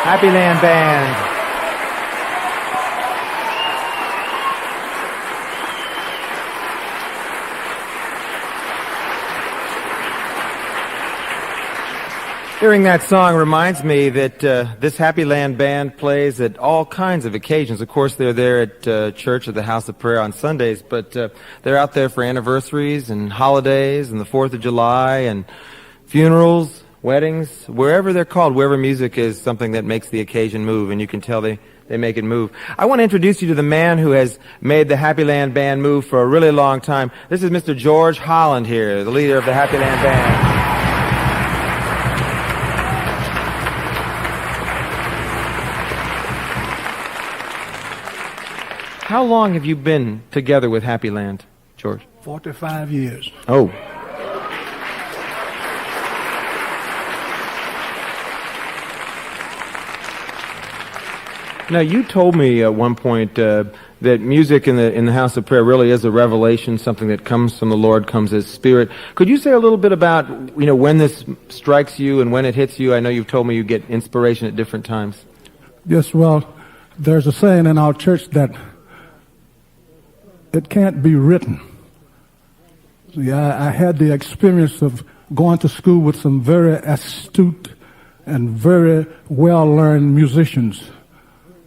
Happyland Band. Hearing that song reminds me that this Happyland Band plays at all kinds of occasions. Of course, they're there at church at the House of Prayer on Sundays, but they're out there for anniversaries and holidays and the 4th of July and funerals, weddings, wherever they're called, wherever music is something that makes the occasion move. And you can tell they they make it move. I want to introduce you to the man who has made the Happyland Band move for a really long time. This is Mr. George Holland here, the leader of the Happyland Band. How long have you been together with Happyland, George? 45 years. Oh. Now, you told me at one point that music in the House of Prayer really is a revelation, something that comes from the Lord, comes as spirit. Could you say a little bit about, when this strikes you and when it hits you? I know you've told me you get inspiration at different times. Yes, well, there's a saying in our church that it can't be written. See, I had the experience of going to school with some very astute and very well-learned musicians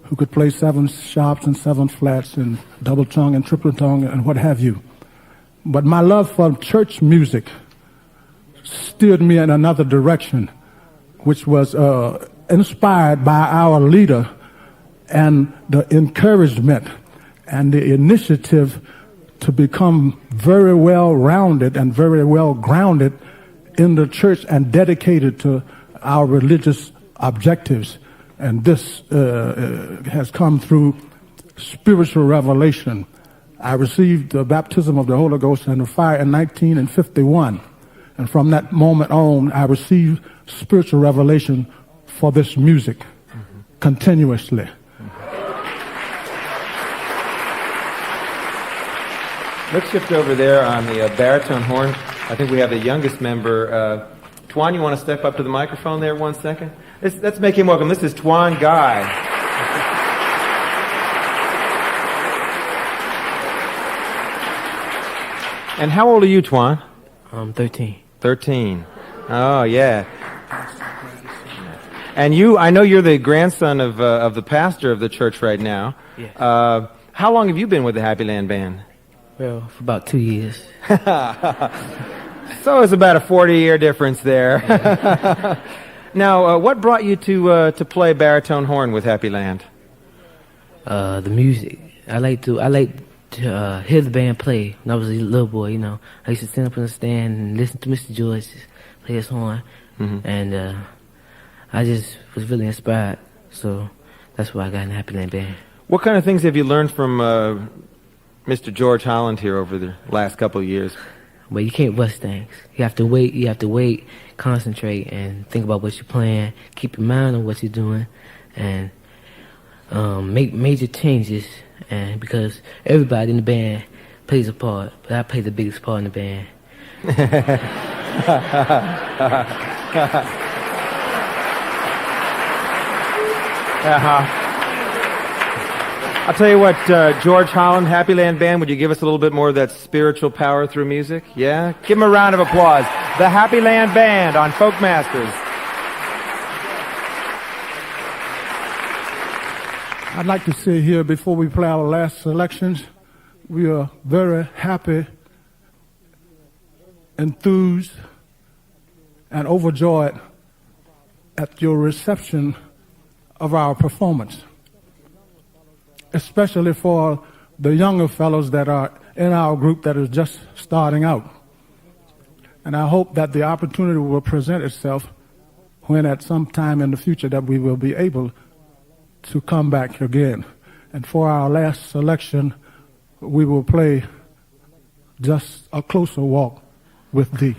who could play 7 sharps and 7 flats and double tongue and triple tongue and what have you. But my love for church music steered me in another direction, which was inspired by our leader and the encouragement and the initiative to become very well-rounded and very well-grounded in the church and dedicated to our religious objectives. And this has come through spiritual revelation. I received the baptism of the Holy Ghost and the fire in 1951. And from that moment on, I received spiritual revelation for this music continuously. Let's shift over there on the baritone horn. I think we have the youngest member. Twan, you want to step up to the microphone there 1 second? Let's make him welcome. This is Twan Guy. And how old are you, Twan? 13. 13. Oh, yeah. And I know you're the grandson of the pastor of the church right now. Yes. How long have you been with the Happyland Band? Well, for about 2 years. So it's about a 40-year difference there. Yeah. Now, what brought you to play baritone horn with Happyland? The music. I like to hear the band play when I was a little boy. I used to stand up in the stand and listen to Mr. George play his horn, and I just was really inspired. So that's why I got in the Happyland Band. What kind of things have you learned from Mr. George Holland here over the last couple of years? Well, you can't rush things. You have to wait, concentrate, and think about what you're playing. Keep your mind on what you're doing, and make major changes. And because everybody in the band plays a part, but I play the biggest part in the band. I'll tell you what, George Holland, Happyland Band, would you give us a little bit more of that spiritual power through music? Yeah? Give them a round of applause. The Happyland Band on Folk Masters. I'd like to say here, before we play our last selections, we are very happy, enthused, and overjoyed at your reception of our performance, especially for the younger fellows that are in our group that is just starting out. And I hope that the opportunity will present itself when at some time in the future that we will be able to come back again. And for our last selection, we will play Just a Closer Walk with Thee.